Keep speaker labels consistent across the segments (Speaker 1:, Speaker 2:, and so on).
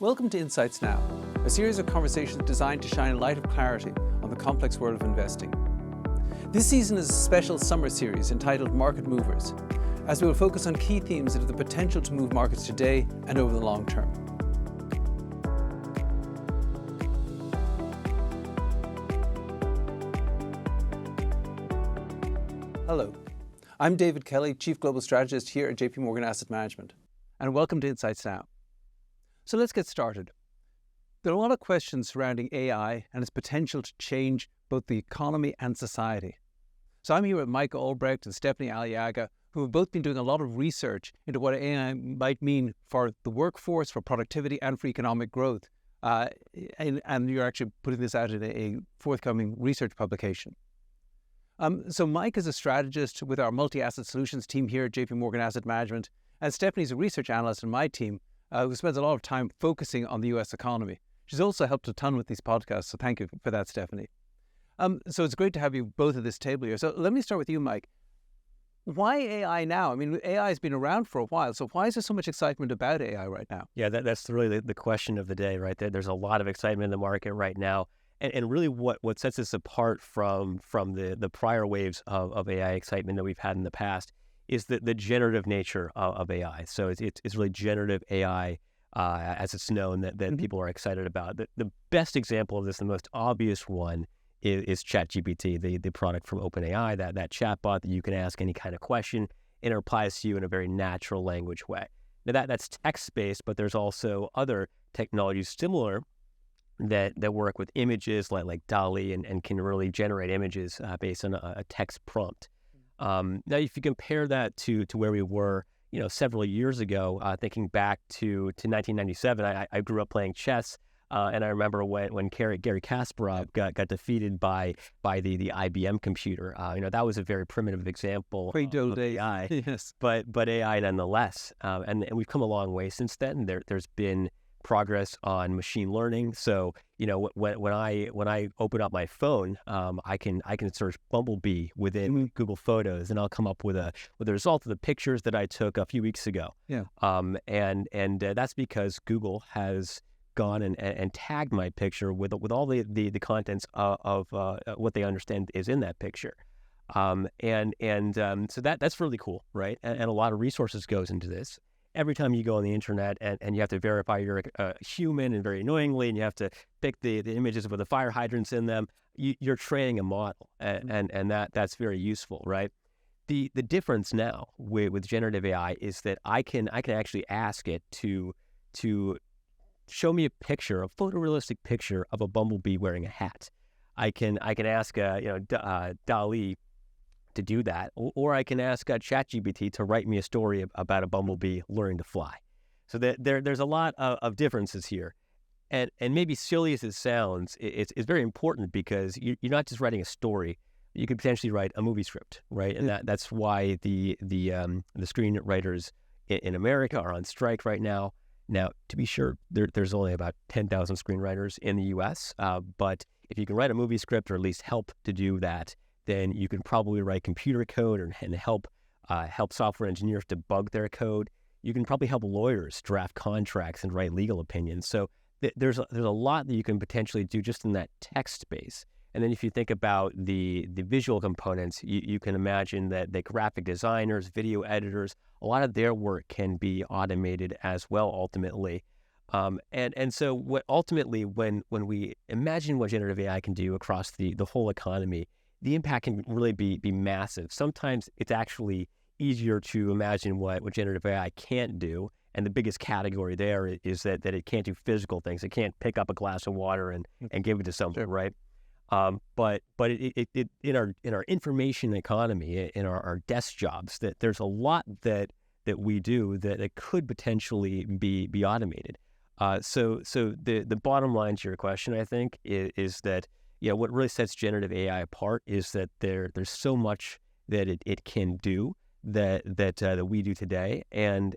Speaker 1: Welcome to Insights Now, a series of conversations designed to shine a light of clarity on the complex world of investing. This season is a special summer series entitled Market Movers, as we will focus on key themes that have the potential to move markets today and over the long term. Hello, I'm David Kelly, Chief Global Strategist here at JP Morgan Asset Management, and welcome to Insights Now. So let's get started. There are a lot of questions surrounding AI and its potential to change both the economy and society. So I'm here with Michael Albrecht and Stephanie Aliaga, who have both been doing a lot of research into what AI might mean for the workforce, for productivity, and for economic growth. And you're actually putting this out in a forthcoming research publication. So Mike is a strategist with our multi-asset solutions team here at JP Morgan Asset Management, and Stephanie's a research analyst in my team who spends a lot of time focusing on the US economy. She's also helped a ton with these podcasts, so thank you for that, Stephanie. So it's great to have you both at this table here. So let me start with you, Mike. Why AI now? I mean, AI has been around for a while, so why is there so much excitement about AI right now?
Speaker 2: Yeah, that's really the question of the day, right? There's a lot of excitement in the market right now. And really what sets us apart from the prior waves of AI excitement that we've had in the past is the generative nature of AI. So it's really generative AI as it's known that people are excited about. The best example of this, the most obvious one, is ChatGPT, the product from OpenAI, that chatbot that you can ask any kind of question and it replies to you in a very natural language way. Now that's text-based, but there's also other technologies similar that work with images like DALL-E and can really generate images based on a text prompt. Now, if you compare that to where we were, several years ago, thinking back to 1997, I grew up playing chess, and I remember when Garry Kasparov got defeated by the IBM computer. That was a very primitive example of AI,
Speaker 1: yes,
Speaker 2: but AI nonetheless. And we've come a long way since then. There's been progress on machine learning. So, when I open up my phone, I can search Bumblebee within Google Photos, and I'll come up with the result of the pictures that I took a few weeks ago.
Speaker 1: Yeah.
Speaker 2: And that's because Google has gone and tagged my picture with all the contents of what they understand is in that picture. So that's really cool, right? And a lot of resources goes into this. Every time you go on the internet and you have to verify you're a human, and very annoyingly, and you have to pick the images with the fire hydrants in them, you're training a model, and that's very useful, right? The difference now with generative AI is that I can actually ask it to show me a photorealistic picture of a bumblebee wearing a hat. I can ask DALL-E to do that, or I can ask ChatGPT to write me a story about a bumblebee learning to fly. So there's a lot of differences here, and maybe silly as it sounds, it's very important because you're not just writing a story. You could potentially write a movie script, right? And that's why the screenwriters in America are on strike right now. Now, to be sure, there's only about 10,000 screenwriters in the U.S., but if you can write a movie script or at least help to do that, then you can probably write computer code and help software engineers debug their code. You can probably help lawyers draft contracts and write legal opinions. So there's a lot that you can potentially do just in that text space. And then if you think about the visual components, you can imagine that the graphic designers, video editors, a lot of their work can be automated as well ultimately. And so when we imagine what generative AI can do across the whole economy, the impact can really be massive. Sometimes it's actually easier to imagine what generative AI can't do. And the biggest category there is that it can't do physical things. It can't pick up a glass of water and give it to someone,
Speaker 1: sure,
Speaker 2: right? But it in our information economy, in our desk jobs, that there's a lot that we do that it could potentially be automated. So the bottom line to your question, I think, is that what really sets generative AI apart is that there's so much that it can do that we do today, and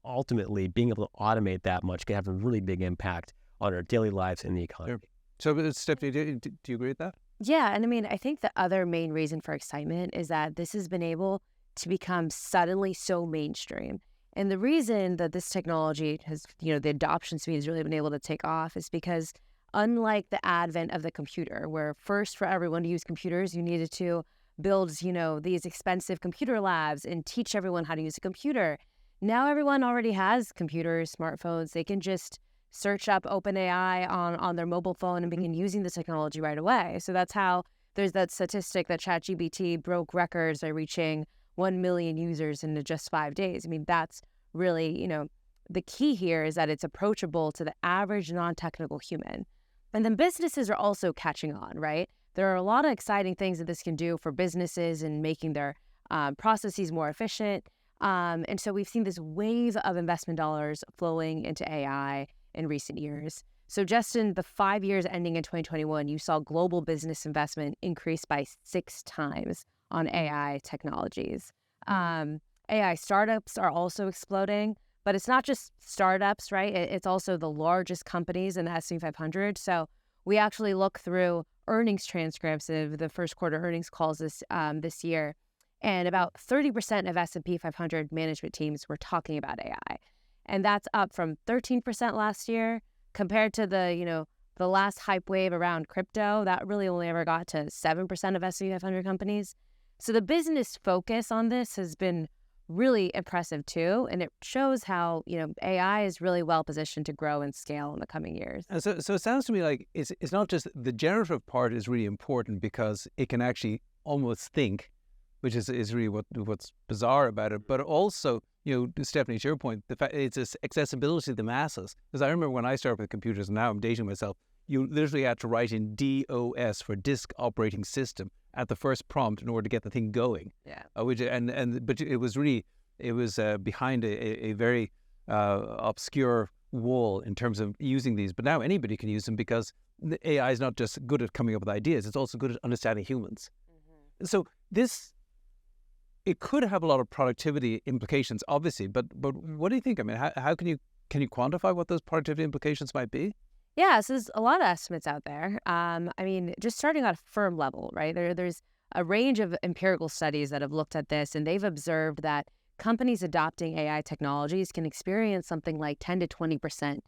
Speaker 2: ultimately being able to automate that much can have a really big impact on our daily lives and the economy.
Speaker 1: Sure. So, Stephanie, do you agree with that?
Speaker 3: Yeah, and I mean, I think the other main reason for excitement is that this has been able to become suddenly so mainstream. And the reason that this technology has, the adoption speed has really been able to take off is because unlike the advent of the computer, where first for everyone to use computers, you needed to build, these expensive computer labs and teach everyone how to use a computer. Now everyone already has computers, smartphones. They can just search up OpenAI on their mobile phone and begin using the technology right away. So that's how there's that statistic that ChatGPT broke records by reaching 1 million users in just 5 days. I mean, that's really, the key here is that it's approachable to the average non-technical human. And then businesses are also catching on, right? There are a lot of exciting things that this can do for businesses and making their processes more efficient. And so we've seen this wave of investment dollars flowing into AI in recent years. So just in the 5 years ending in 2021, you saw global business investment increase by 6 times on AI technologies. AI startups are also exploding, but it's not just startups, right? It's also the largest companies in the S&P 500. So we actually look through earnings transcripts of the first quarter earnings calls this year, and about 30% of S&P 500 management teams were talking about AI. And that's up from 13% last year compared to the last hype wave around crypto. That really only ever got to 7% of S&P 500 companies. So the business focus on this has been really impressive too, and it shows how AI is really well positioned to grow and scale in the coming years.
Speaker 1: And so it sounds to me like it's not just the generative part is really important because it can actually almost think, which is really what's bizarre about it, but also Stephanie, to your point, the fact it's accessibility to the masses. Because I remember when I started with computers, and now I'm dating myself, you literally had to write in DOS for disk operating system at the first prompt in order to get the thing going.
Speaker 3: Yeah.
Speaker 1: But it was behind a very obscure wall in terms of using these. But now anybody can use them because the AI is not just good at coming up with ideas; it's also good at understanding humans. Mm-hmm. So it could have a lot of productivity implications, obviously. But what do you think? I mean, how can you quantify what those productivity implications might be?
Speaker 3: Yeah, so there's a lot of estimates out there. Just starting at a firm level, right? There's a range of empirical studies that have looked at this, and they've observed that companies adopting AI technologies can experience something like 10 to 20%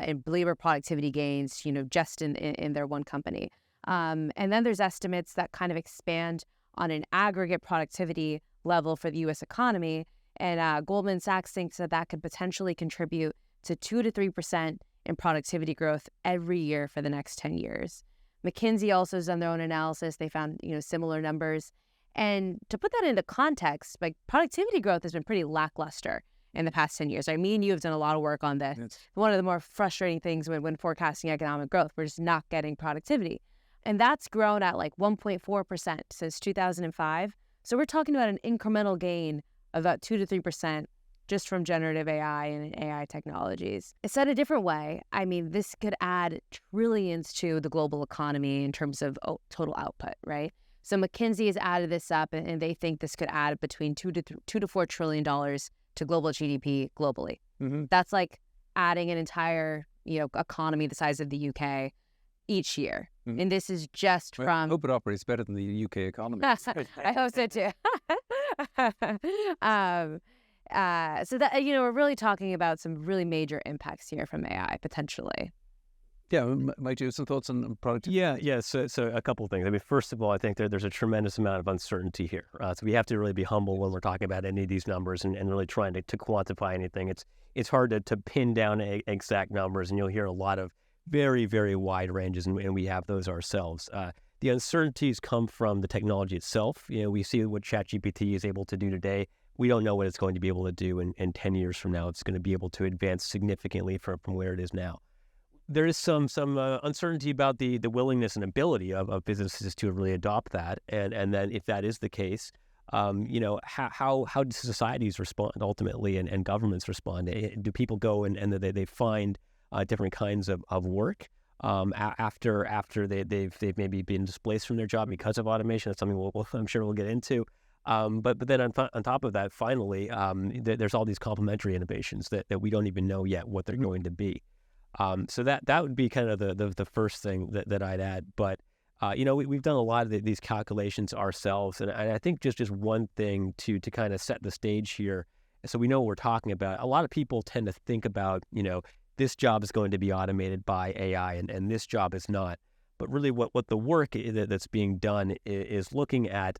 Speaker 3: in labor productivity gains, just in their one company. And then there's estimates that kind of expand on an aggregate productivity level for the U.S. economy. And Goldman Sachs thinks that could potentially contribute to 2 to 3% in productivity growth every year for the next 10 years. McKinsey also has done their own analysis. They found, similar numbers. And to put that into context, like productivity growth has been pretty lackluster in the past 10 years. I mean, you have done a lot of work on this. Yes. One of the more frustrating things when forecasting economic growth, we're just not getting productivity. And that's grown at like 1.4% since 2005. So we're talking about an incremental gain of about 2 to 3% just from generative AI and AI technologies. Said a different way, I mean, this could add trillions to the global economy in terms of total output, right? So McKinsey has added this up, and they think this could add between $2 to $4 trillion to global GDP globally. Mm-hmm. That's like adding an entire, economy the size of the UK each year. Mm-hmm. And this is just from...
Speaker 1: I hope it operates better than the UK economy.
Speaker 3: I hope so too. So that, we're really talking about some really major impacts here from AI, potentially.
Speaker 1: Yeah, Mike, do you have some thoughts on productivity?
Speaker 2: Yeah. So a couple of things. I mean, first of all, I think there's a tremendous amount of uncertainty here. So we have to really be humble when we're talking about any of these numbers and really trying to quantify anything. It's hard to pin down exact numbers, and you'll hear a lot of very, very wide ranges, and we have those ourselves. The uncertainties come from the technology itself. We see what ChatGPT is able to do today. We don't know what it's going to be able to do in 10 years from now. It's going to be able to advance significantly from where it is now. There is some uncertainty about the willingness and ability of businesses to really adopt that. And then if that is the case, how do societies respond ultimately and governments respond? Do people go and they find different kinds of work after they've maybe been displaced from their job because of automation? That's something I'm sure we'll get into. But then on top of that, finally, there's all these complementary innovations that we don't even know yet what they're going to be. So that would be kind of the first thing that I'd add. But we've done a lot of these calculations ourselves, and I think just one thing to kind of set the stage here And so we know what we're talking about. A lot of people tend to think about, this job is going to be automated by AI and this job is not. But really what the work that's being done is looking at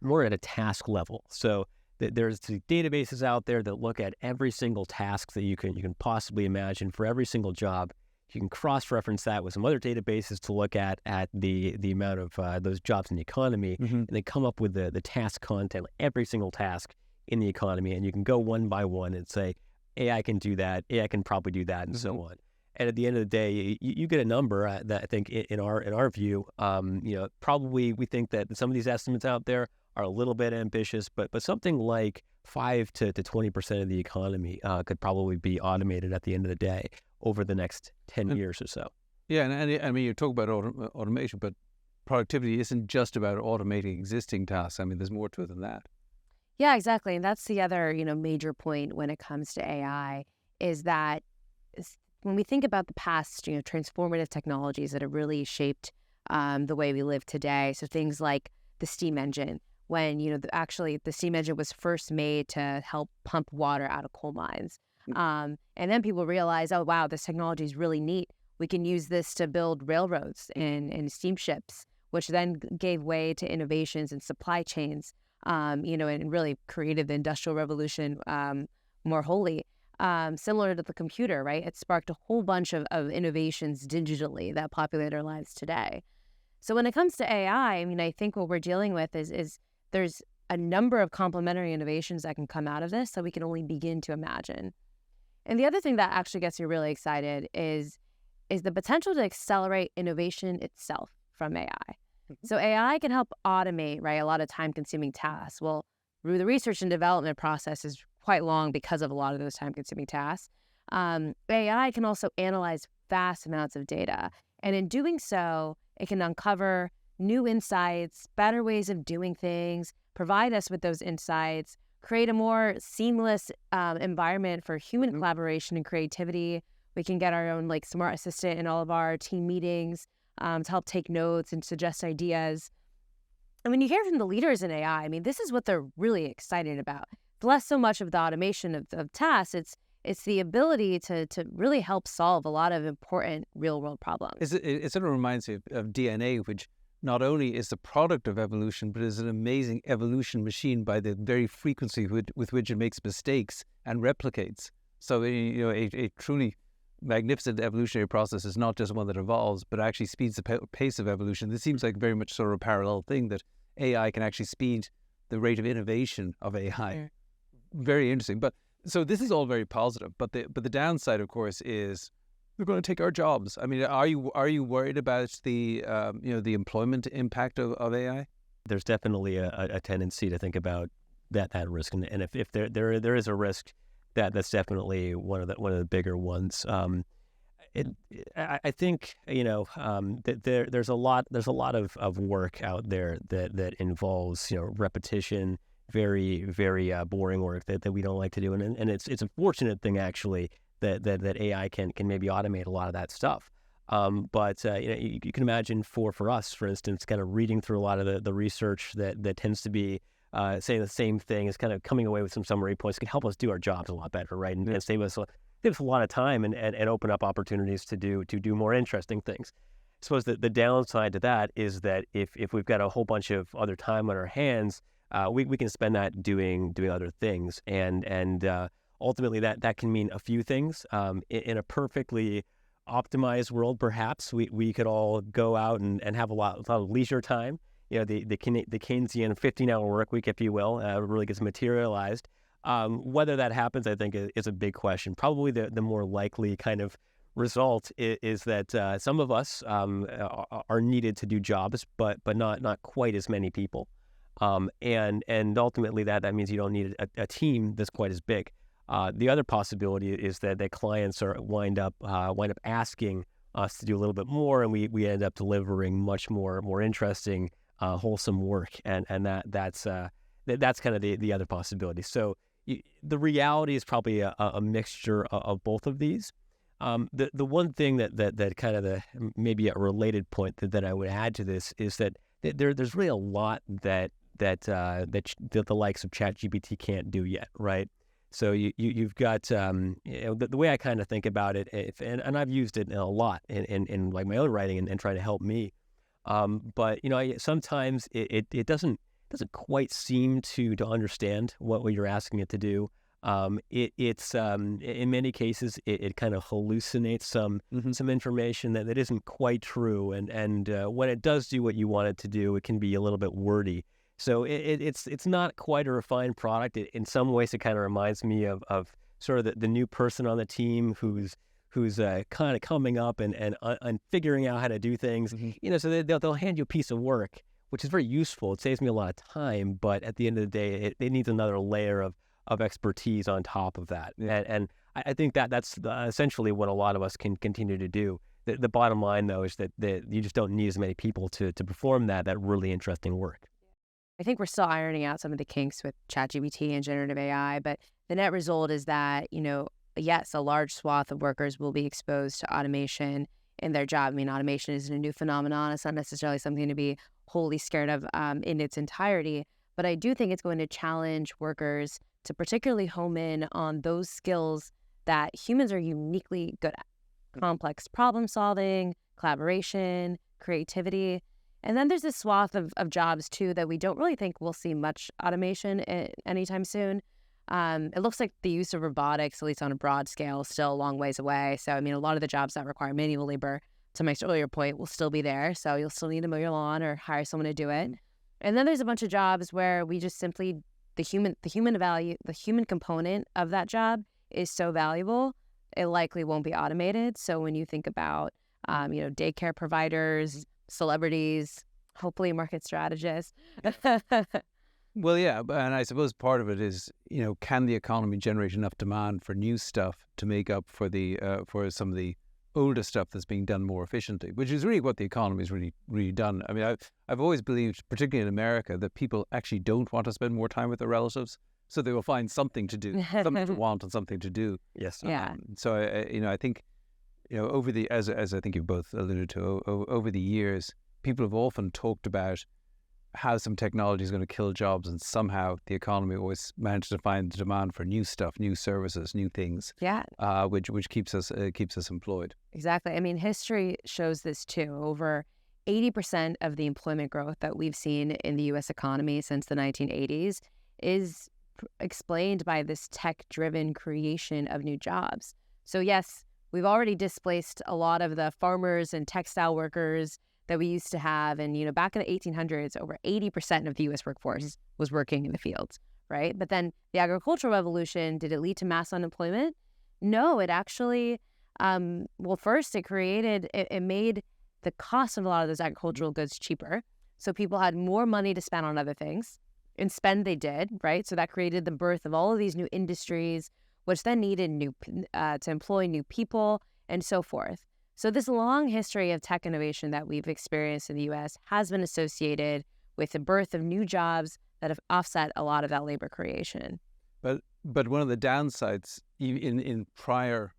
Speaker 2: more at a task level. So there's the databases out there that look at every single task that you can possibly imagine for every single job. You can cross-reference that with some other databases to look at the amount of those jobs in the economy, and then come up with the task content, every single task in the economy, and you can go one by one and say, AI can do that, AI can probably do that, and so on. And at the end of the day, you get a number that I think in our view, probably we think that some of these estimates out there are a little bit ambitious, but something like 5 to 20% of the economy could probably be automated at the end of the day over the next 10 years or so.
Speaker 1: Yeah, and I mean, you talk about automation, but productivity isn't just about automating existing tasks. I mean, there's more to it than that.
Speaker 3: Yeah, exactly. And that's the other, major point when it comes to AI is that when we think about the past, transformative technologies that have really shaped the way we live today. So things like the steam engine, when, the steam engine was first made to help pump water out of coal mines. And then people realize, oh, wow, this technology is really neat. We can use this to build railroads and steamships, which then gave way to innovations in supply chains, and really created the Industrial Revolution more wholly. Similar to the computer, right? It sparked a whole bunch of innovations digitally that populate our lives today. So when it comes to AI, I mean, I think what we're dealing with is there's a number of complementary innovations that can come out of this that we can only begin to imagine. And the other thing that actually gets me really excited is the potential to accelerate innovation itself from AI. So AI can help automate, right, a lot of time-consuming tasks. Well, through the research and development process is quite long because of a lot of those time-consuming tasks. AI can also analyze vast amounts of data. And in doing so, it can uncover new insights, better ways of doing things, provide us with those insights, create a more seamless environment for human collaboration and creativity. We can get our own smart assistant in all of our team meetings to help take notes and suggest ideas. And when you hear from the leaders in AI, I mean, this is what they're really excited about. It's less so much of the automation of tasks. It's the ability to really help solve a lot of important real-world problems.
Speaker 1: It sort of reminds me of DNA, which not only is the product of evolution, but is an amazing evolution machine by the very frequency with which it makes mistakes and replicates. So, a truly magnificent evolutionary process is not just one that evolves, but actually speeds the pace of evolution. This seems like very much sort of a parallel thing, that AI can actually speed the rate of innovation of AI. Very interesting. But so this is all very positive, but the downside, of course, is they're going to take our jobs. I mean, are you worried about the the employment impact of AI?
Speaker 2: There's definitely a tendency to think about that risk, and if there is a risk, that's definitely one of the bigger ones. I think that there's a lot of work out there that involves repetition, very very boring work that we don't like to do, and it's a fortunate thing actually that AI can maybe automate a lot of that stuff. But you can imagine for us, for instance, kind of reading through a lot of the research that tends to be saying the same thing, is kind of coming away with some summary points, can help us do our jobs a lot better, right? And save us a lot of time and open up opportunities to do more interesting things. I suppose the downside to that is that if we've got a whole bunch of other time on our hands, we can spend that doing other things, and ultimately that can mean a few things. In a perfectly optimized world, perhaps we could all go out and have a lot of leisure time. The Keynesian 15-hour work week, if you will, really gets materialized. Whether that happens, I think, is a big question. Probably the more likely kind of result is that some of us are needed to do jobs, but not quite as many people. And ultimately that means you don't need a team that's quite as big. The other possibility is that clients wind up asking us to do a little bit more, and we end up delivering much more interesting, wholesome work, and that's kind of the other possibility. So the reality is probably a mixture of both of these. The one thing that kind of maybe a related point that I would add to this is that there's really a lot that the likes of ChatGPT can't do yet, right? So you've got the way I kind of think about it, and I've used it a lot in like my own writing and trying to help me. But sometimes it doesn't quite seem to understand what you're asking it to do. It's in many cases it kind of hallucinates some information that isn't quite true, and when it does do what you want it to do, it can be a little bit wordy. So it's not quite a refined product. In some ways, it kind of reminds me of sort of the new person on the team who's kind of coming up and figuring out how to do things. So they'll hand you a piece of work, which is very useful. It saves me a lot of time, but at the end of the day, it needs another layer of expertise on top of that. Yeah. And I think that's essentially what a lot of us can continue to do. The bottom line, though, is that you just don't need as many people to perform that really interesting work.
Speaker 3: I think we're still ironing out some of the kinks with ChatGPT and generative AI, but the net result is that, yes, a large swath of workers will be exposed to automation in their job. I mean, automation isn't a new phenomenon. It's not necessarily something to be wholly scared of in its entirety, but I do think it's going to challenge workers to particularly home in on those skills that humans are uniquely good at. Complex problem solving, collaboration, creativity. And then there's this swath of jobs, too, that we don't really think we'll see much automation anytime soon. It looks like the use of robotics, at least on a broad scale, is still a long ways away. So, I mean, a lot of the jobs that require manual labor, to Mike's earlier point, will still be there. So you'll still need to mow your lawn or hire someone to do it. And then there's a bunch of jobs where we just simply, the human component of that job is so valuable, it likely won't be automated. So when you think about, daycare providers, celebrities, hopefully market strategists.
Speaker 1: Well, yeah, and I suppose part of it is, can the economy generate enough demand for new stuff to make up for for some of the older stuff that's being done more efficiently, which is really what the economy has really done. I mean, I've always believed, particularly in America, that people actually don't want to spend more time with their relatives, so they will find something to do, something to want and something to do.
Speaker 2: Yes.
Speaker 3: Yeah.
Speaker 1: So I think, over the as I think you both alluded to, over the years, people have often talked about how some technology is going to kill jobs, and somehow the economy always managed to find the demand for new stuff, new services, new things.
Speaker 3: Yeah.
Speaker 1: Which keeps us employed.
Speaker 3: Exactly. I mean, history shows this too. Over 80% of the employment growth that we've seen in the U.S. economy since the 1980s is explained by this tech-driven creation of new jobs. So yes, we've already displaced a lot of the farmers and textile workers that we used to have. And, back in the 1800s, over 80% of the U.S. workforce was working in the fields, right? But then the agricultural revolution, did it lead to mass unemployment? No, it actually, first it made the cost of a lot of those agricultural goods cheaper. So people had more money to spend on other things, and spend they did, right? So that created the birth of all of these new industries, which then needed to employ new people and so forth. So this long history of tech innovation that we've experienced in the U.S. has been associated with the birth of new jobs that have offset a lot of that labor creation.
Speaker 1: But one of the downsides in prior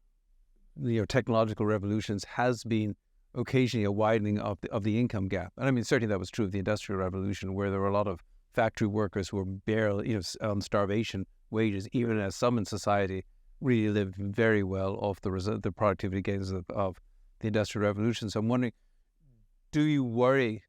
Speaker 1: technological revolutions has been occasionally a widening of the income gap. And I mean, certainly that was true of the Industrial Revolution, where there were a lot of factory workers who were barely on starvation wages, even as some in society really lived very well off the productivity gains of the Industrial Revolution. So I'm wondering, do you worry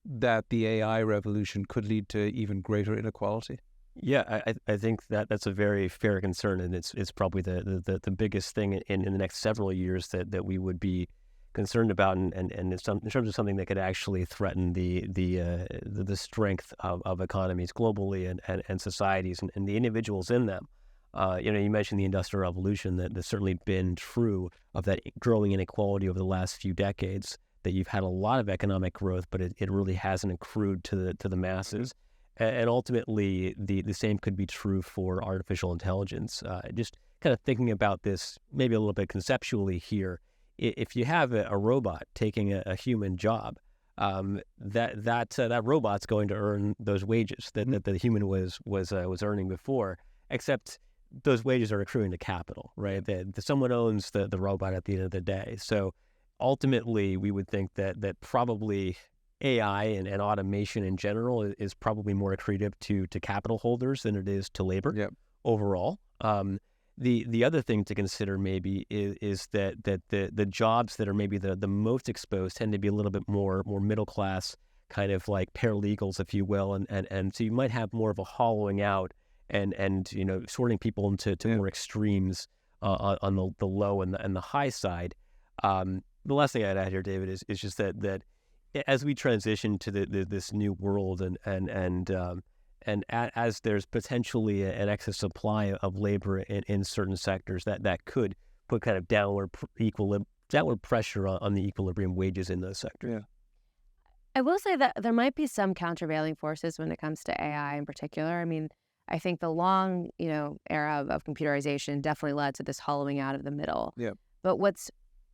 Speaker 1: that the AI revolution could lead to even greater inequality?
Speaker 2: Yeah, I think that's a very fair concern, and it's probably the biggest thing in the next several years that we would be concerned about, and in terms of something that could actually threaten the strength of economies globally and societies and the individuals in them. You mentioned the Industrial Revolution. That's certainly been true of that growing inequality over the last few decades, that you've had a lot of economic growth, but it really hasn't accrued to the masses. And ultimately, the same could be true for artificial intelligence. Just kind of thinking about this maybe a little bit conceptually here, if you have a robot taking a human job, that robot's going to earn those wages that the human was earning before, except those wages are accruing to capital, right? Someone owns the robot at the end of the day. So ultimately, we would think that probably AI and automation in general is probably more accretive to capital holders than it is to labor overall. The other thing to consider maybe is that the jobs that are maybe the most exposed tend to be a little bit more middle class, kind of like paralegals, if you will, and so you might have more of a hollowing out and sorting people into more extremes on the low and the high side. The last thing I'd add here, David, is just that as we transition to this new world and as there's potentially an excess supply of labor in certain sectors, that could put kind of downward pressure on the equilibrium wages in those sectors.
Speaker 1: Yeah.
Speaker 3: I will say that there might be some countervailing forces when it comes to AI in particular. I mean, I think the long, era of computerization definitely led to this hollowing out of the middle.
Speaker 1: Yeah.
Speaker 3: But what's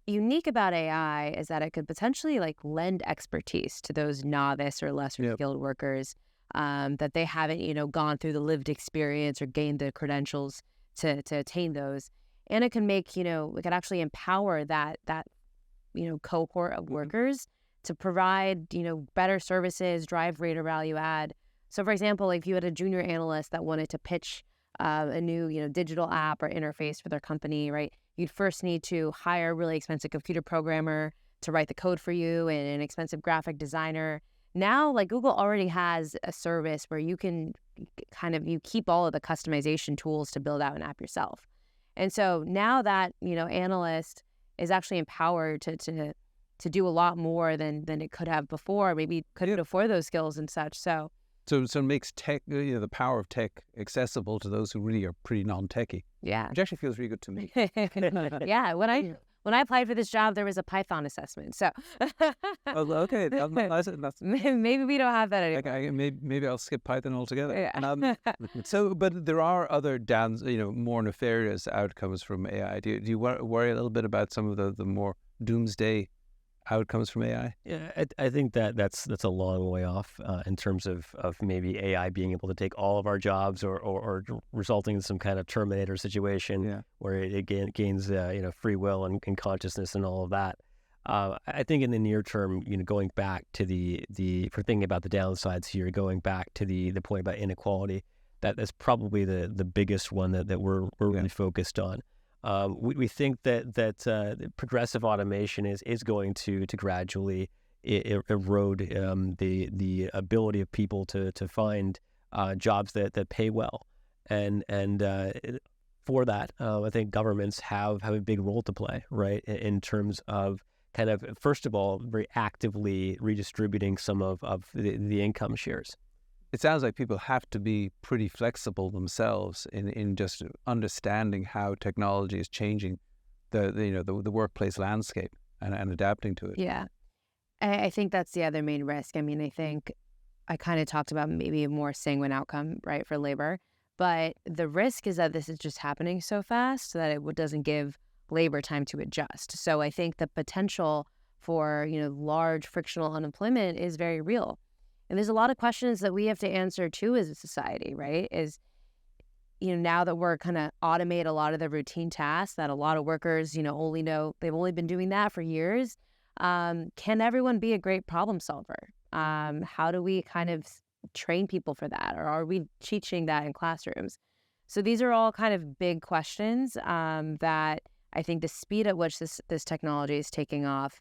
Speaker 3: unique about AI is that it could potentially lend expertise to those novice or lesser skilled workers that they haven't, gone through the lived experience or gained the credentials to attain those. And it can make, it could actually empower that cohort of workers to provide, better services, drive greater value add. So, for example, if you had a junior analyst that wanted to pitch a new, digital app or interface for their company, right? You'd first need to hire a really expensive computer programmer to write the code for you and an expensive graphic designer. Now, Google already has a service where you can you keep all of the customization tools to build out an app yourself. And so now that, analyst is actually empowered to do a lot more than it could have before, maybe couldn't afford those skills and such. So
Speaker 1: it makes tech, the power of tech accessible to those who really are pretty non-techy.
Speaker 3: Yeah.
Speaker 1: Which actually feels really good to me.
Speaker 3: Yeah. When I applied for this job, there was a Python assessment. So
Speaker 1: okay, that's
Speaker 3: maybe we don't have that anymore.
Speaker 1: Okay, maybe I'll skip Python altogether.
Speaker 3: Yeah.
Speaker 1: But there are other more nefarious outcomes from AI. Do you worry a little bit about some of the more doomsday outcomes from AI?
Speaker 2: Yeah, I think that's a long way off in terms of maybe AI being able to take all of our jobs or resulting in some kind of Terminator situation where it gains free will and consciousness and all of that. I think in the near term, going back to for thinking about the downsides here, going back to the point about inequality, that's probably the biggest one that we're really focused on. We think that progressive automation is going to gradually erode the ability of people to find jobs that pay well, and for that, I think governments have a big role to play, right, in terms of kind of, first of all, very actively redistributing some of the income shares.
Speaker 1: It sounds like people have to be pretty flexible themselves in just understanding how technology is changing the workplace landscape and adapting to it.
Speaker 3: Yeah. I think that's the other main risk. I mean, I think I kind of talked about maybe a more sanguine outcome, right, for labor. But the risk is that this is just happening so fast that it doesn't give labor time to adjust. So I think the potential for, large frictional unemployment is very real. And there's a lot of questions that we have to answer too as a society, right? Is, now that we're kind of automate a lot of the routine tasks that a lot of workers, they've only been doing that for years. Can everyone be a great problem solver? How do we kind of train people for that? Or are we teaching that in classrooms? So these are all kind of big questions that I think the speed at which this technology is taking off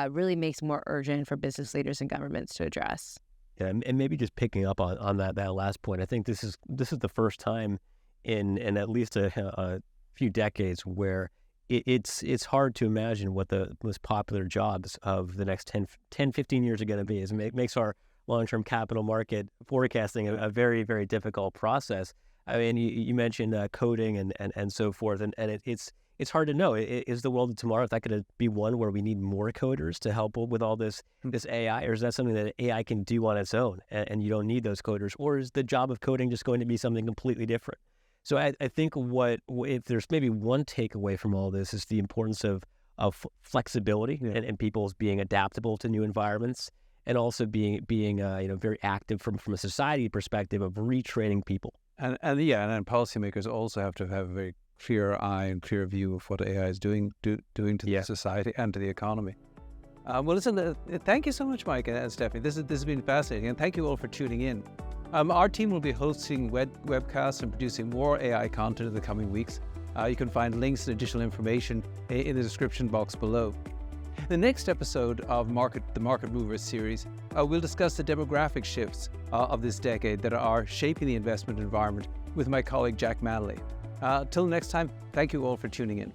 Speaker 3: really makes more urgent for business leaders and governments to address.
Speaker 2: Yeah, and maybe just picking up on that last point, I think this is the first time in at least a few decades where it's hard to imagine what the most popular jobs of the next 10 15 years are going to be. It makes our long-term capital market forecasting a very, very difficult process. I mean, you mentioned coding and so forth, and it's hard to know. Is the world of tomorrow, is that going to be one where we need more coders to help with all this AI, or is that something that AI can do on its own and you don't need those coders? Or is the job of coding just going to be something completely different? So I think if there's maybe one takeaway from all this is the importance of flexibility and people's being adaptable to new environments, and also being very active from a society perspective of retraining people.
Speaker 1: And policymakers also have to have a very clear eye and clear view of what AI is doing to the society and to the economy. Well, listen, thank you so much, Mike and Stephanie. This has been fascinating, and thank you all for tuning in. Our team will be hosting webcasts and producing more AI content in the coming weeks. You can find links and additional information in the description box below. The next episode of the Market Movers series, we'll discuss the demographic shifts of this decade that are shaping the investment environment with my colleague Jack Manley. Till next time, thank you all for tuning in.